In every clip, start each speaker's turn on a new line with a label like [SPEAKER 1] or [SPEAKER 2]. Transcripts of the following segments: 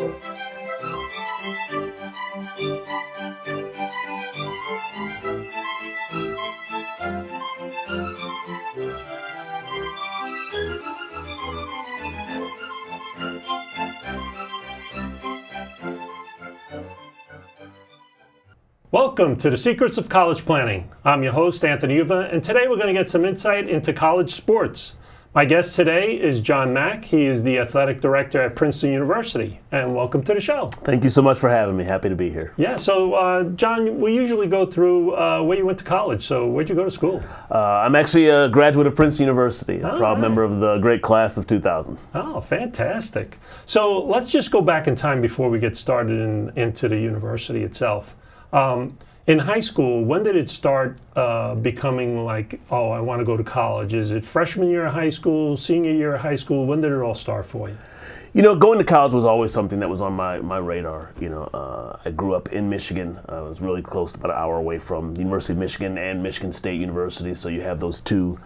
[SPEAKER 1] Welcome to the Secrets of College Planning. I'm your host, Anthony Uva, and today we're going to get some insight into college sports. My guest today is John Mack. He is the athletic director at Princeton University, and welcome to the show.
[SPEAKER 2] Thank you so much for having me. Happy to be here.
[SPEAKER 1] Yeah, so John, we usually go through where you went to college, so where'd you go to school?
[SPEAKER 2] I'm actually a graduate of Princeton University, a proud member of the great class of 2000.
[SPEAKER 1] Oh, fantastic. So let's just go back in time before we get started into the university itself. In high school, when did it start becoming like, oh, I want to go to college? Is it freshman year of high school, senior year of high school? When did it all start for you?
[SPEAKER 2] You know, going to college was always something that was on my radar. You know, I grew up in Michigan. I was really close, about an hour away from the University of Michigan and Michigan State University. So you have those two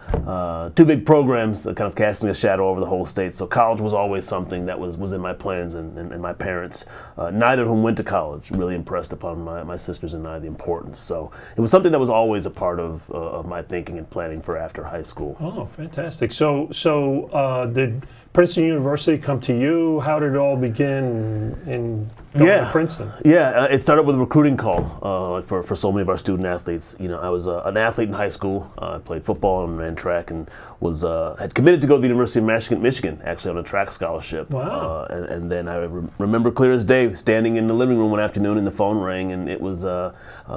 [SPEAKER 2] big programs kind of casting a shadow over the whole state. So college was always something that was in my plans, and my parents, neither of whom went to college, really impressed upon my sisters and I the importance. So it was something that was always a part of my thinking and planning for after high school.
[SPEAKER 1] Oh, fantastic. So did Princeton University come to you? How did it all begin in going to Princeton?
[SPEAKER 2] Yeah, it started with a recruiting call for so many of our student athletes. You know, I was an athlete in high school. I played football and ran track, and had committed to go to the University of Michigan, actually on a track scholarship.
[SPEAKER 1] Wow.
[SPEAKER 2] And then I remember clear as day standing in the living room one afternoon and the phone rang, and it was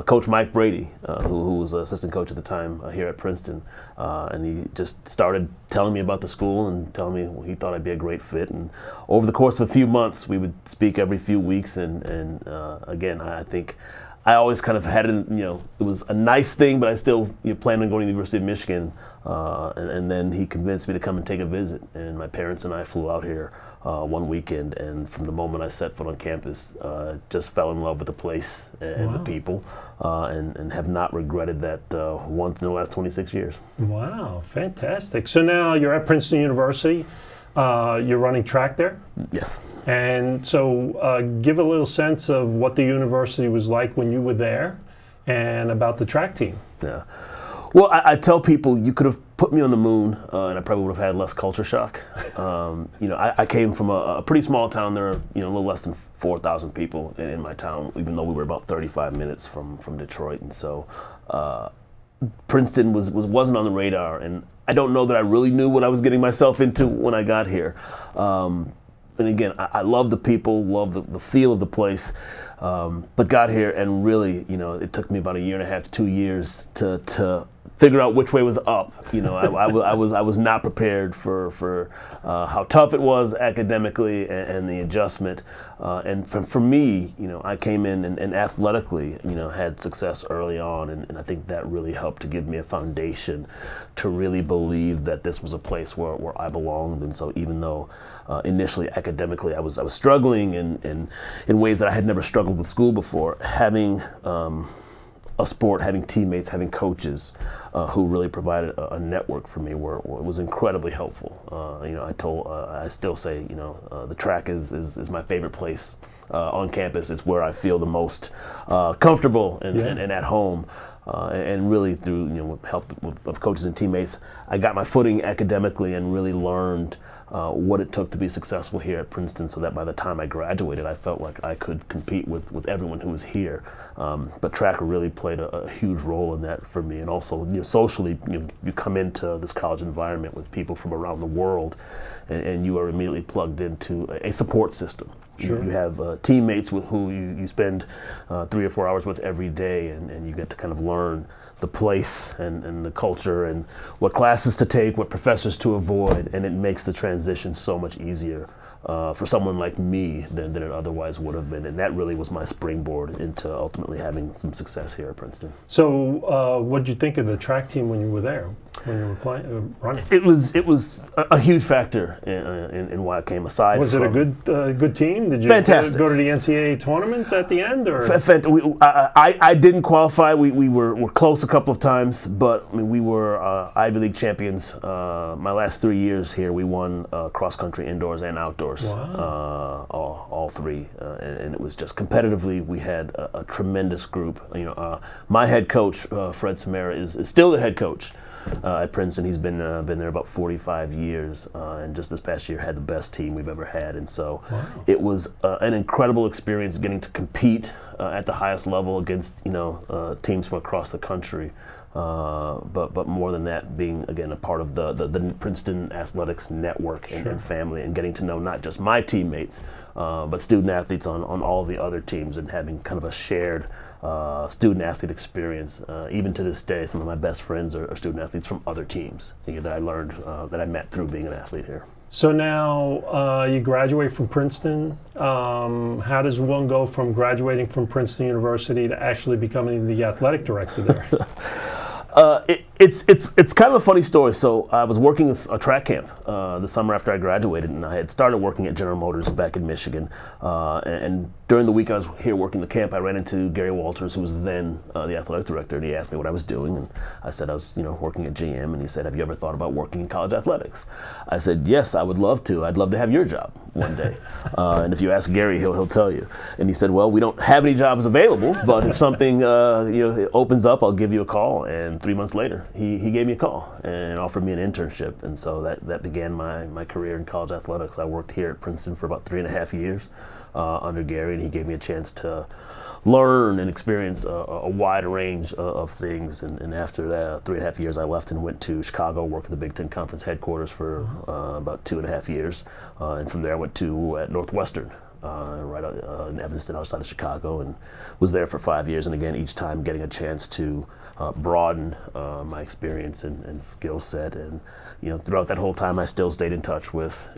[SPEAKER 2] Coach Mike Brady, who was assistant coach at the time here at Princeton. And he just started telling me about the school and telling me he thought I'd be a great fit. And over the course of a few months, we would speak every few weeks. And again, I think I always kind of had it, it was a nice thing, but I still planned on going to the University of Michigan. And then he convinced me to come and take a visit. And my parents and I flew out here one weekend. And from the moment I set foot on campus, just fell in love with the place and the people, and have not regretted that once in the last 26 years.
[SPEAKER 1] Wow, fantastic. So now you're at Princeton University. You're running track there?
[SPEAKER 2] Yes.
[SPEAKER 1] And so give a little sense of what the university was like when you were there and about the track team.
[SPEAKER 2] Yeah. Well, I tell people you could have put me on the moon and I probably would have had less culture shock. I came from a pretty small town. There are a little less than 4,000 people in my town, even though we were about 35 minutes from Detroit. And so Princeton wasn't on the radar, and I don't know that I really knew what I was getting myself into when I got here. And again, I love the people, love the feel of the place, but got here and really, it took me about a year and a half to 2 years to figure out which way was up. I was not prepared for how tough it was academically and the adjustment. And for me, I came in and athletically, had success early on, and I think that really helped to give me a foundation to really believe that this was a place where I belonged. And so even though initially academically I was struggling in ways that I had never struggled with school before, having a sport, having teammates, having coaches who really provided a network for me was incredibly helpful. I still say, the track is my favorite place on campus. It's where I feel the most comfortable and at home. And really through with help of coaches and teammates, I got my footing academically and really learned what it took to be successful here at Princeton, so that by the time I graduated, I felt like I could compete with everyone who was here. But track really played a huge role in that for me, and also socially, you come into this college environment with people from around the world, and you are immediately plugged into a support system. Sure. You have teammates with who you spend 3 or 4 hours with every day, and you get to kind of learn the place and the culture and what classes to take, what professors to avoid, and it makes the transition so much easier for someone like me than it otherwise would have been. And that really was my springboard into ultimately having some success here at Princeton.
[SPEAKER 1] So what did you think of the track team when you were there? when you were playing, running?
[SPEAKER 2] It was a huge factor in why I came aside.
[SPEAKER 1] Was it a good team? Did you
[SPEAKER 2] Fantastic.
[SPEAKER 1] go to the NCAA tournament at the end? Or?
[SPEAKER 2] I didn't qualify. We were close a couple of times, but I mean, we were Ivy League champions. My last 3 years here, we won cross country indoors and outdoors.
[SPEAKER 1] Wow.
[SPEAKER 2] All three, and it was just competitively. We had a tremendous group. My head coach, Fred Samara, is still the head coach at Princeton. He's been there about 45 years, and just this past year had the best team we've ever had. And so it was an incredible experience getting to compete at the highest level against teams from across the country. But more than that, being again a part of the Princeton athletics network and family, and getting to know not just my teammates, but student athletes on all the other teams, and having kind of a shared student athlete experience. Even to this day, some of my best friends are student athletes from other teams that I learned, that I met through being an athlete here.
[SPEAKER 1] So now you graduate from Princeton. How does one go from graduating from Princeton University to actually becoming the athletic director there?
[SPEAKER 2] It's kind of a funny story. So I was working a track camp the summer after I graduated, and I had started working at General Motors back in Michigan. And during the week I was here working the camp, I ran into Gary Walters, who was then the athletic director, and he asked me what I was doing, and I said I was working at GM, and he said, "Have you ever thought about working in college athletics?" I said, "Yes, I would love to. I'd love to have your job one day." And if you ask Gary, he'll tell you. And he said, "Well, we don't have any jobs available, but if something opens up, I'll give you a call." And 3 months later, he gave me a call and offered me an internship, and so that began my career in college athletics. I worked here at Princeton for about 3.5 years under Gary, and he gave me a chance to learn and experience a wide range of things. And after that 3.5 years, I left and went to Chicago, worked at the Big Ten Conference headquarters for about 2.5 years, and from there I went to Northwestern. Right in Evanston, outside of Chicago, and was there for 5 years. And again, each time getting a chance to broaden my experience and skill set. And throughout that whole time, I still stayed in touch with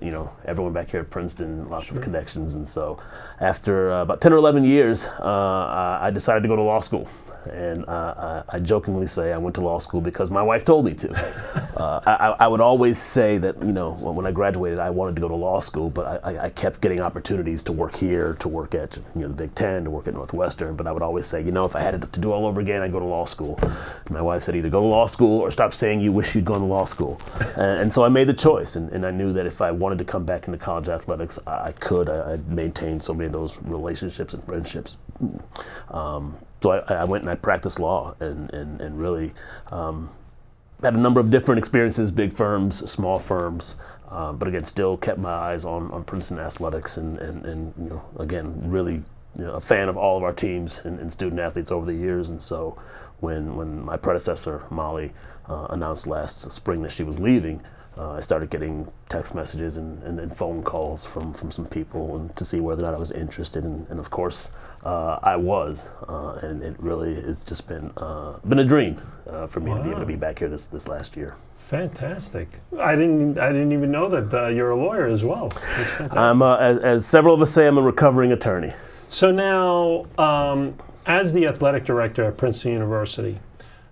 [SPEAKER 2] everyone back here at Princeton, lots of connections. And so, after about 10 or 11 years, I decided to go to law school. And I jokingly say I went to law school because my wife told me to. I would always say that when I graduated, I wanted to go to law school, but I kept getting opportunities to work here, to work at the Big Ten, to work at Northwestern. But I would always say, if I had it to do all over again, I'd go to law school. And my wife said, either go to law school or stop saying you wish you'd gone to law school. And so I made the choice, and I knew that if I wanted to come back into college athletics, I could. I maintained so many of those relationships and friendships. So I went and I practiced law and really had a number of different experiences, big firms, small firms, but again, still kept my eyes on Princeton athletics and again, really a fan of all of our teams and student athletes over the years. And so when my predecessor, Molly, announced last spring that she was leaving, I started getting text messages and phone calls from some people and to see whether or not I was interested. And of course, I was. And it really has just been a dream for me to be able to be back here this last year.
[SPEAKER 1] Fantastic! I didn't even know that you're a lawyer as well. That's fantastic.
[SPEAKER 2] I'm as several of us say, I'm a recovering attorney.
[SPEAKER 1] So now, as the athletic director at Princeton University,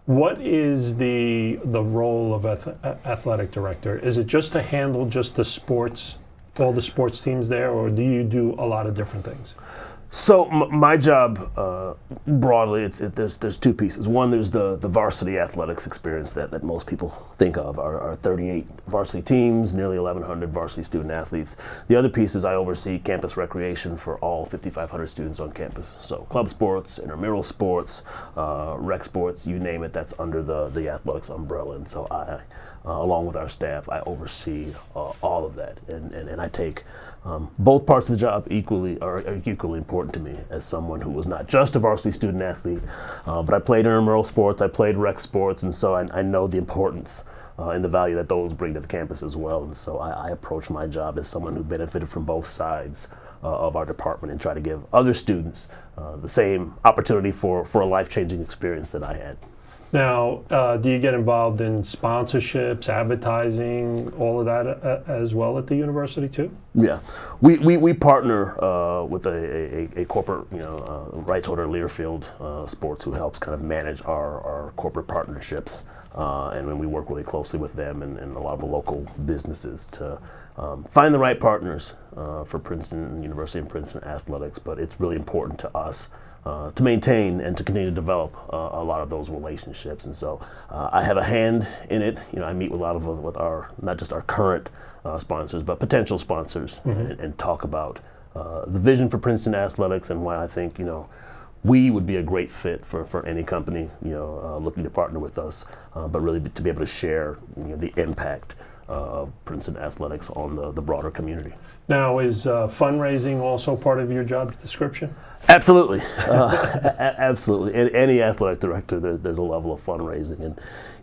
[SPEAKER 1] what is the role of athletic director? Is it just to handle just the sports, all the sports teams there, or do you do a lot of different things?
[SPEAKER 2] So my job, broadly, there's two pieces. One, there's the varsity athletics experience that most people think of, our 38 varsity teams, nearly 1,100 varsity student athletes. The other piece is I oversee campus recreation for all 5,500 students on campus. So club sports, intramural sports, rec sports, you name it, that's under the athletics umbrella. And so I, along with our staff, I oversee all of that. And I take both parts of the job equally important to me as someone who was not just a varsity student athlete, but I played intramural sports, I played rec sports, and so I know the importance and the value that those bring to the campus as well. And so I approach my job as someone who benefited from both sides of our department and try to give other students the same opportunity for a life-changing experience that I had.
[SPEAKER 1] Now, do you get involved in sponsorships, advertising, all of that as well at the university too?
[SPEAKER 2] Yeah, we partner with a corporate rights holder, Learfield Sports, who helps kind of manage our corporate partnerships. and when we work really closely with them and a lot of the local businesses to find the right partners for Princeton University and Princeton athletics. But it's really important to us to maintain and to continue to develop a lot of those relationships. And so I have a hand in it. I meet with a lot of with our, not just our current sponsors, but potential sponsors, and talk about the vision for Princeton athletics and why I think we would be a great fit for any company looking to partner with us, but really to be able to share the impact of Princeton athletics on the broader community.
[SPEAKER 1] Now, is fundraising also part of your job description?
[SPEAKER 2] Absolutely, absolutely. In any athletic director, there's a level of fundraising,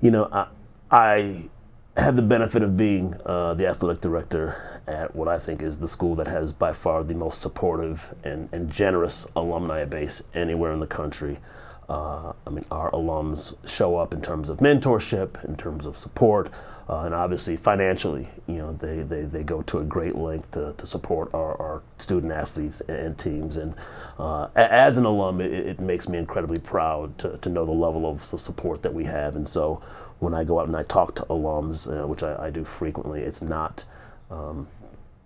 [SPEAKER 2] and I have the benefit of being the athletic director at what I think is the school that has by far the most supportive and generous alumni base anywhere in the country. Our alums show up in terms of mentorship, in terms of support, and obviously financially, they go to a great length to support our student athletes and teams. And as an alum, it makes me incredibly proud to know the level of support that we have. And so when I go out and I talk to alums, which I do frequently, it's not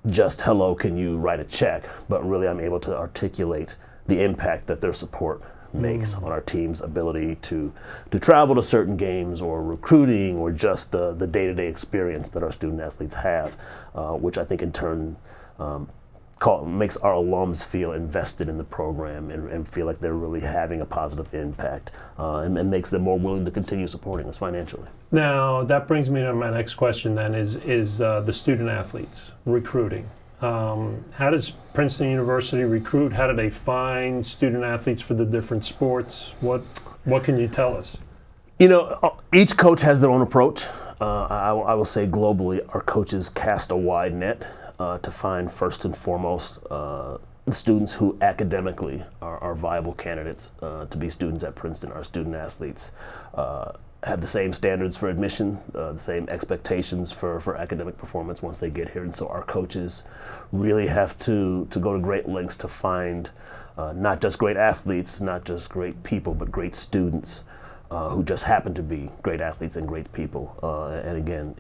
[SPEAKER 2] just, hello, can you write a check? But really I'm able to articulate the impact that their support makes on our team's ability to travel to certain games, or recruiting, or just the day-to-day experience that our student athletes have, which I think in turn makes our alums feel invested in the program and feel like they're really having a positive impact, and makes them more willing to continue supporting us financially.
[SPEAKER 1] Now, that brings me to my next question then, is the student athletes recruiting. How does Princeton University recruit? How do they find student athletes for the different sports? What can you tell us?
[SPEAKER 2] Each coach has their own approach. I will say globally, our coaches cast a wide net to find first and foremost the students who academically are viable candidates to be students at Princeton. Our student athletes have the same standards for admission, the same expectations for academic performance once they get here. And so our coaches really have to go to great lengths to find not just great athletes, not just great people, but great students who just happen to be great athletes and great people. And again,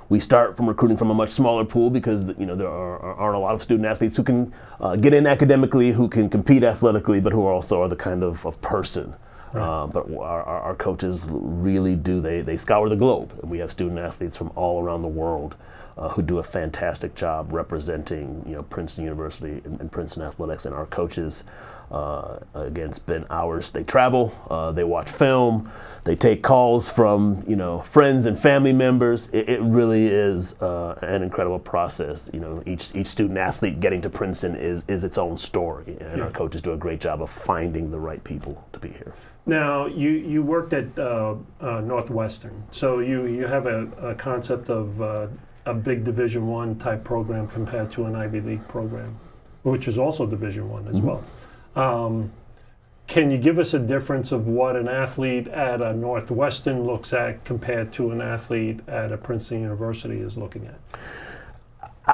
[SPEAKER 2] we start from recruiting from a much smaller pool because there aren't a lot of student athletes who can get in academically, who can compete athletically, but who also are the kind of person. Right. But our coaches really do, they scour the globe. And we have student athletes from all around the world who do a fantastic job representing Princeton University and Princeton athletics. And our coaches, again, spend hours, they travel, they watch film, they take calls from friends and family members. It really is an incredible process. Each student athlete getting to Princeton is its own story, and our coaches do a great job of finding the right people to be here.
[SPEAKER 1] Now, you worked at Northwestern, so you have a concept of a big Division I type program compared to an Ivy League program, which is also Division I as well. Can you give us a difference of what an athlete at a Northwestern looks at compared to an athlete at a Princeton University is looking at?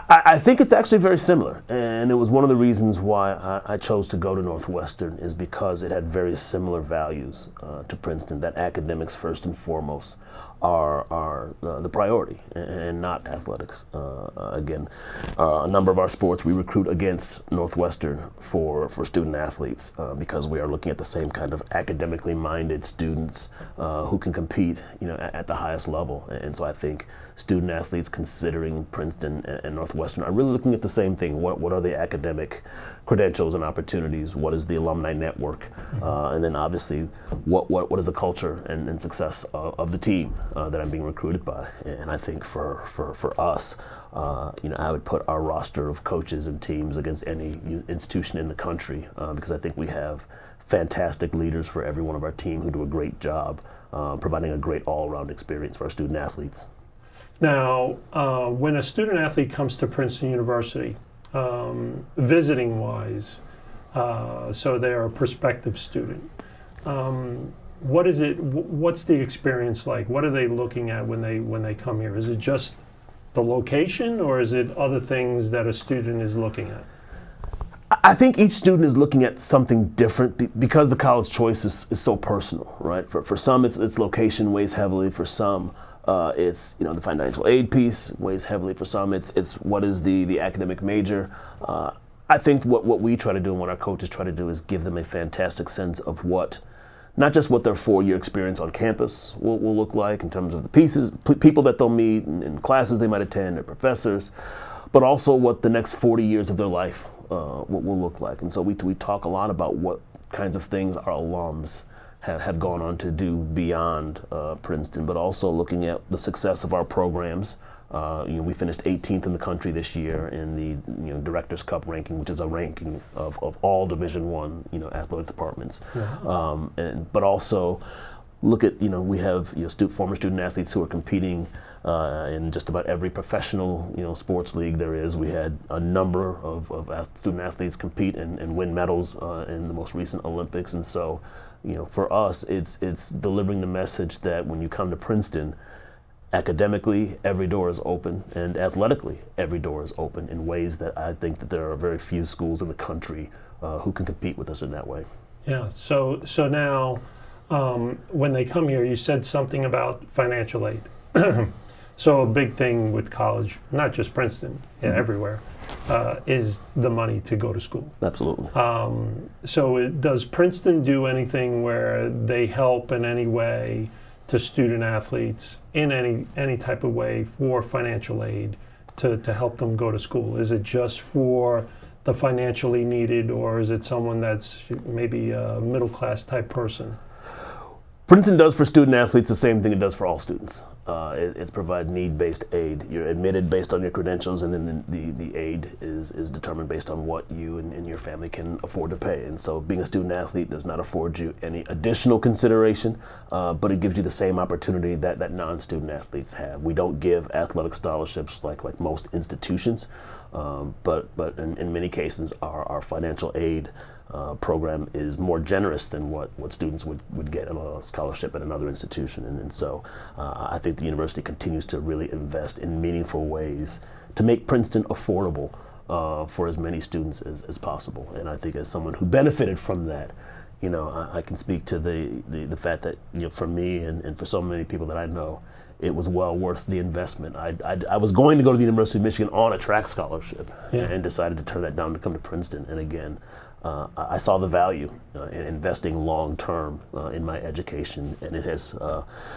[SPEAKER 2] I think it's actually very similar, and it was one of the reasons why I chose to go to Northwestern, is because it had very similar values to Princeton, that academics first and foremost are the priority and not athletics. Again, a number of our sports we recruit against Northwestern for student athletes because we are looking at the same kind of academically minded students who can compete at the highest level. And so I think student athletes considering Princeton and Northwestern are really looking at the same thing. What are the academic credentials and opportunities? What is the alumni network? And then obviously what is the culture and success of the team that I'm being recruited by? And I think for us, I would put our roster of coaches and teams against any institution in the country because I think we have fantastic leaders for every one of our team who do a great job providing a great all-around experience for our student athletes.
[SPEAKER 1] Now, when a student athlete comes to Princeton University, visiting-wise, so they're a prospective student, what's the experience like? What are they looking at when they come here? Is it just the location, or is it other things that a student is looking at?
[SPEAKER 2] I think each student is looking at something different because the college choice is so personal, right? For some, it's location weighs heavily. For some, it's the financial aid piece weighs heavily. For some, it's what is the academic major. I think what we try to do and what our coaches try to do is give them a fantastic sense of not just what their 4-year experience on campus will look like in terms of the people that they'll meet and classes they might attend, their professors, but also what the next 40 years of their life will look like. And so we talk a lot about what kinds of things our alums have gone on to do beyond Princeton, but also looking at the success of our programs. We finished 18th in the country this year in the Directors' Cup ranking, which is a ranking of all Division I athletic departments. Yeah. But also look at we have former student athletes who are competing in just about every professional sports league there is. We had a number of student athletes compete and win medals in the most recent Olympics. And so for us, it's delivering the message that when you come to Princeton, academically, every door is open, and athletically, every door is open in ways that I think that there are very few schools in the country who can compete with us in that way.
[SPEAKER 1] Yeah. So now, when they come here, you said something about financial aid. So a big thing with college, not just Princeton, everywhere, is the money to go to school.
[SPEAKER 2] Absolutely.
[SPEAKER 1] So does Princeton do anything where they help in any way to student athletes in any type of way for financial aid to help them go to school? Is it just for the financially needed, or is it someone that's maybe a middle class type person?
[SPEAKER 2] Princeton does for student athletes the same thing it does for all students. It's provide need-based aid. You're admitted based on your credentials, and then the aid is determined based on what you and your family can afford to pay. And so being a student athlete does not afford you any additional consideration, but it gives you the same opportunity that non-student athletes have. We don't give athletic scholarships like most institutions, but in many cases our financial aid program is more generous than what students would get a scholarship at another institution. And so I think the university continues to really invest in meaningful ways to make Princeton affordable for as many students as possible. And I think as someone who benefited from that, I can speak to the fact that for me and for so many people that I know, it was well worth the investment. I was going to go to the University of Michigan on a track scholarship, and decided to turn that down to come to Princeton. And again, I saw the value in investing long term in my education, and it has.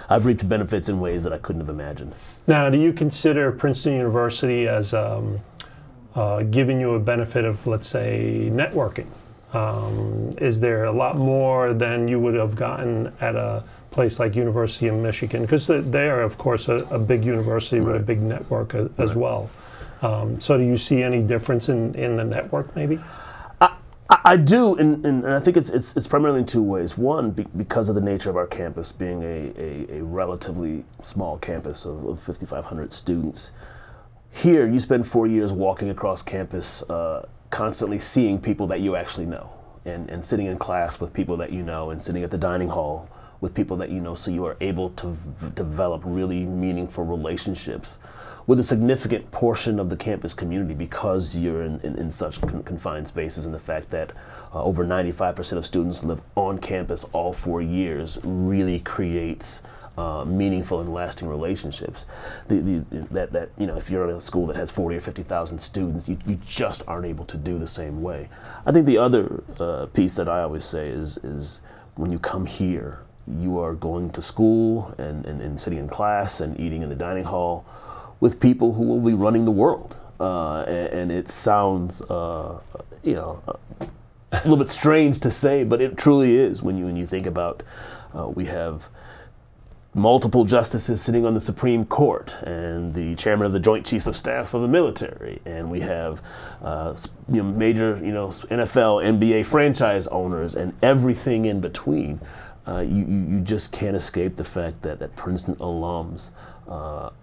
[SPEAKER 2] I've reaped benefits in ways that I couldn't have imagined.
[SPEAKER 1] Now, do you consider Princeton University as giving you a benefit of, let's say, networking? Is there a lot more than you would have gotten at a place like University of Michigan? Because they are, of course, a big university with a big network as well. So do you see any difference in the network, maybe?
[SPEAKER 2] I do, and I think it's primarily in two ways. One, because of the nature of our campus being a relatively small campus of 5,500 students. Here, you spend 4 years walking across campus, constantly seeing people that you actually know, and sitting in class with people that you know, and sitting at the dining hall with people that you know, so you are able to develop really meaningful relationships with a significant portion of the campus community, because you're in such confined spaces, and the fact that over 95% of students live on campus all 4 years really creates meaningful and lasting relationships. That if you're in a school that has 40 or 50,000 students, you just aren't able to do the same way. I think the other piece that I always say is when you come here, you are going to school and sitting in class and eating in the dining hall with people who will be running the world, and it sounds a little bit strange to say, but it truly is when you think about we have multiple justices sitting on the Supreme Court, and the chairman of the Joint Chiefs of Staff of the military, and we have major NFL, NBA franchise owners, and everything in between. You just can't escape the fact that Princeton alums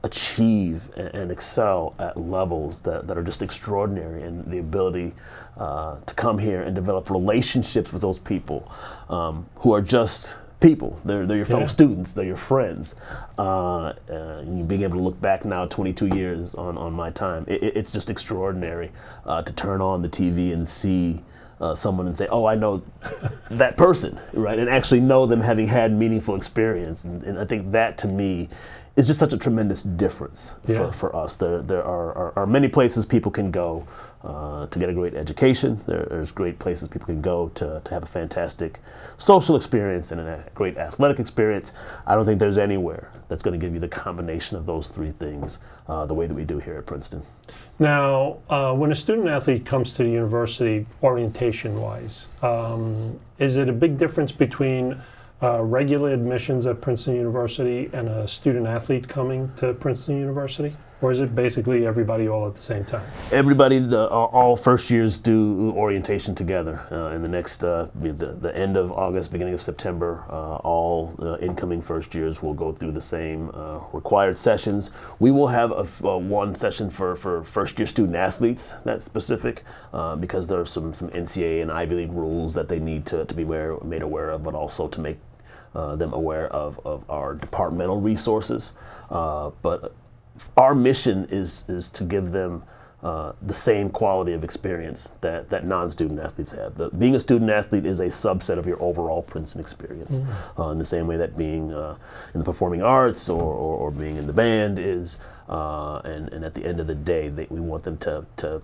[SPEAKER 2] achieve and excel at levels that are just extraordinary, and the ability to come here and develop relationships with those people who are just people. They're your fellow
[SPEAKER 1] Yeah.
[SPEAKER 2] students. They're your friends. You being able to look back now, 22 years on my time, it's just extraordinary to turn on the TV and see someone and say, "Oh, I know that person," right? And actually know them having had meaningful experience. And I think that, to me, is just such a tremendous difference for us. There are many places people can go to get a great education. There's great places people can go to have a fantastic social experience and a great athletic experience. I don't think there's anywhere that's going to give you the combination of those three things the way that we do here at Princeton.
[SPEAKER 1] Now, when a student athlete comes to the university, orientation-wise, is it a big difference between regular admissions at Princeton University and a student athlete coming to Princeton University? Or is it basically everybody all at the same time?
[SPEAKER 2] Everybody, all first years do orientation together. In the next, the end of August, beginning of September, all incoming first years will go through the same required sessions. We will have one session for first year student athletes that's specific because there are some NCAA and Ivy League rules that they need to be made aware of, but also to make them aware of our departmental resources. But our mission is to give them the same quality of experience that non-student athletes have. Being a student athlete is a subset of your overall Princeton experience, in the same way that being in the performing arts or being in the band is. And at the end of the day, we want them to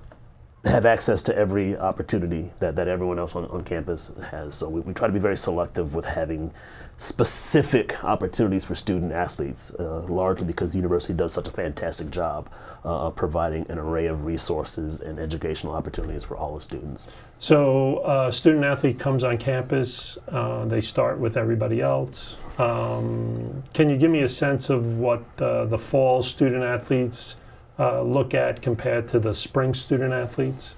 [SPEAKER 2] have access to every opportunity that everyone else on campus has. So we try to be very selective with having specific opportunities for student athletes, largely because the university does such a fantastic job of providing an array of resources and educational opportunities for all the students.
[SPEAKER 1] So a student athlete comes on campus, they start with everybody else. Can you give me a sense of what the fall student athletes look at compared to the spring student athletes?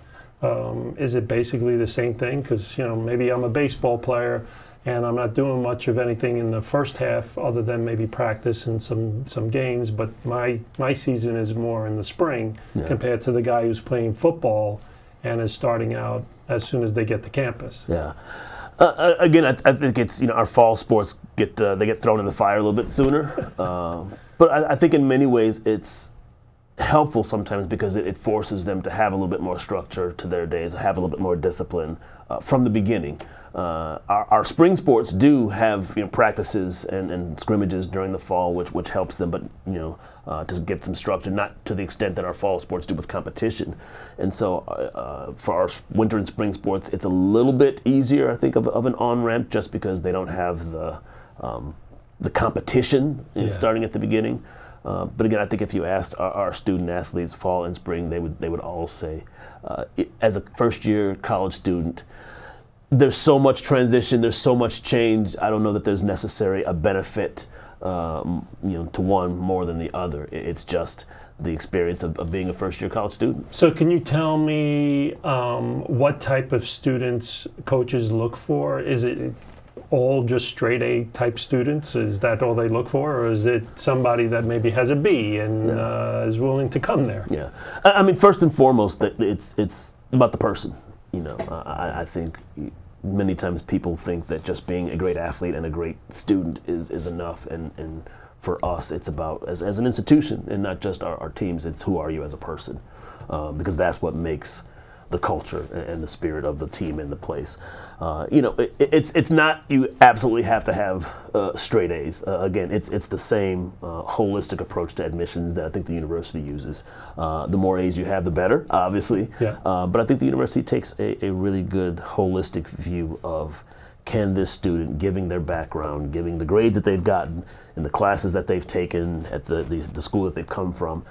[SPEAKER 1] Is it basically the same thing? Because maybe I'm a baseball player and I'm not doing much of anything in the first half other than maybe practice and some games, but my season is more in the spring compared to the guy who's playing football and is starting out as soon as they get to campus.
[SPEAKER 2] Yeah. Again, I think it's our fall sports they get thrown in the fire a little bit sooner, but I think in many ways it's helpful sometimes because it forces them to have a little bit more structure to their days, have a little bit more discipline from the beginning. Our spring sports do have practices and scrimmages during the fall, which helps them, but to give them structure, not to the extent that our fall sports do with competition. And so for our winter and spring sports, it's a little bit easier, I think, of an on-ramp just because they don't have the competition starting at the beginning. But again, I think if you asked our student athletes fall and spring, they would all say, as a first-year college student, there's so much transition, there's so much change. I don't know that there's necessarily a benefit, to one more than the other. It's just the experience of being a first-year college student.
[SPEAKER 1] So can you tell me what type of students coaches look for? Is it all just straight A type students? Is that all they look for? Or is it somebody that maybe has a B and is willing to come there?
[SPEAKER 2] Yeah. I mean, first and foremost, it's about the person. I think many times people think that just being a great athlete and a great student is enough. And for us, it's about, as an institution, and not just our teams, it's who are you as a person. Because that's what makes the culture and the spirit of the team and the place. It's not you absolutely have to have straight A's. Again, it's the same holistic approach to admissions that I think the university uses. The more A's you have, the better, obviously.
[SPEAKER 1] Yeah.
[SPEAKER 2] But I think the university takes a really good holistic view of, can this student, giving their background, giving the grades that they've gotten in the classes that they've taken at the school that they've come from,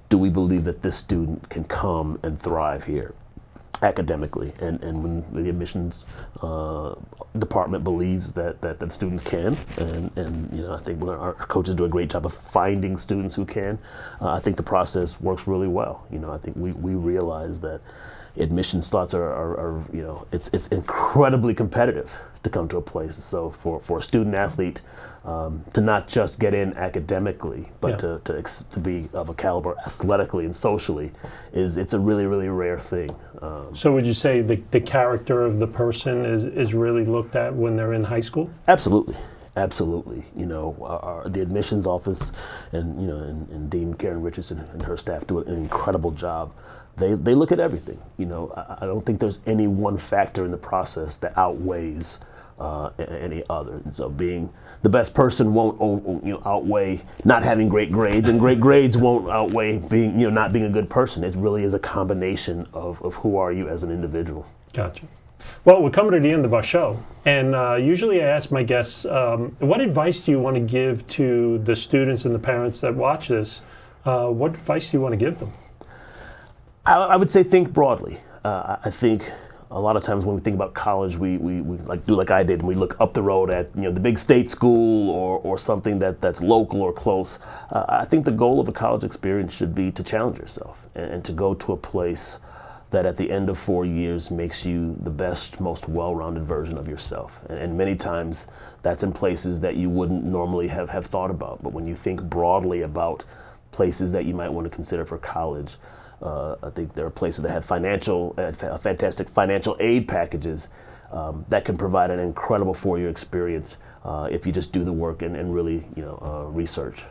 [SPEAKER 2] do we believe that this student can come and thrive here academically? And when the admissions department believes that students can, and I think when our coaches do a great job of finding students who can, I think the process works really well. I think we realize that admission slots are it's incredibly competitive to come to a place. So for a student athlete to not just get in academically, but to be of a caliber athletically and socially, it's a really, really rare thing.
[SPEAKER 1] So would you say the character of the person is really looked at when they're in high school?
[SPEAKER 2] Absolutely. Absolutely. The admissions office and Dean Karen Richardson and her staff do an incredible job. They look at everything. I don't think there's any one factor in the process that outweighs any other. And so being the best person won't outweigh not having great grades, and great grades won't outweigh being not being a good person. It really is a combination of who are you as an individual.
[SPEAKER 1] Gotcha. Well, we're coming to the end of our show, and usually I ask my guests, what advice do you want to give to the students and the parents that watch this? What advice do you want to give them?
[SPEAKER 2] I would say think broadly. I think a lot of times when we think about college, we do like I did, and we look up the road at the big state school or something that's local or close. I think the goal of a college experience should be to challenge yourself and to go to a place that at the end of 4 years makes you the best, most well-rounded version of yourself. And many times that's in places that you wouldn't normally have thought about. But when you think broadly about places that you might want to consider for college, I think there are places that have fantastic financial aid packages that can provide an incredible 4-year experience if you just do the work and really research.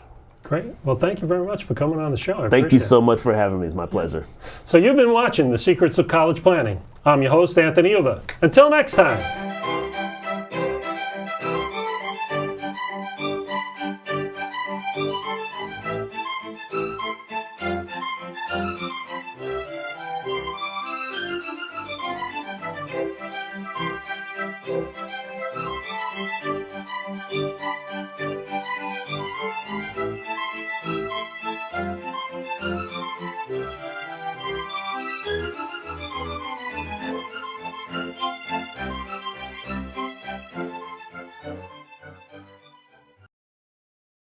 [SPEAKER 1] Great. Well, thank you very much for coming on the show.
[SPEAKER 2] Thank you so much for having me. It's my pleasure.
[SPEAKER 1] So you've been watching The Secrets of College Planning. I'm your host, Anthony Uva. Until next time.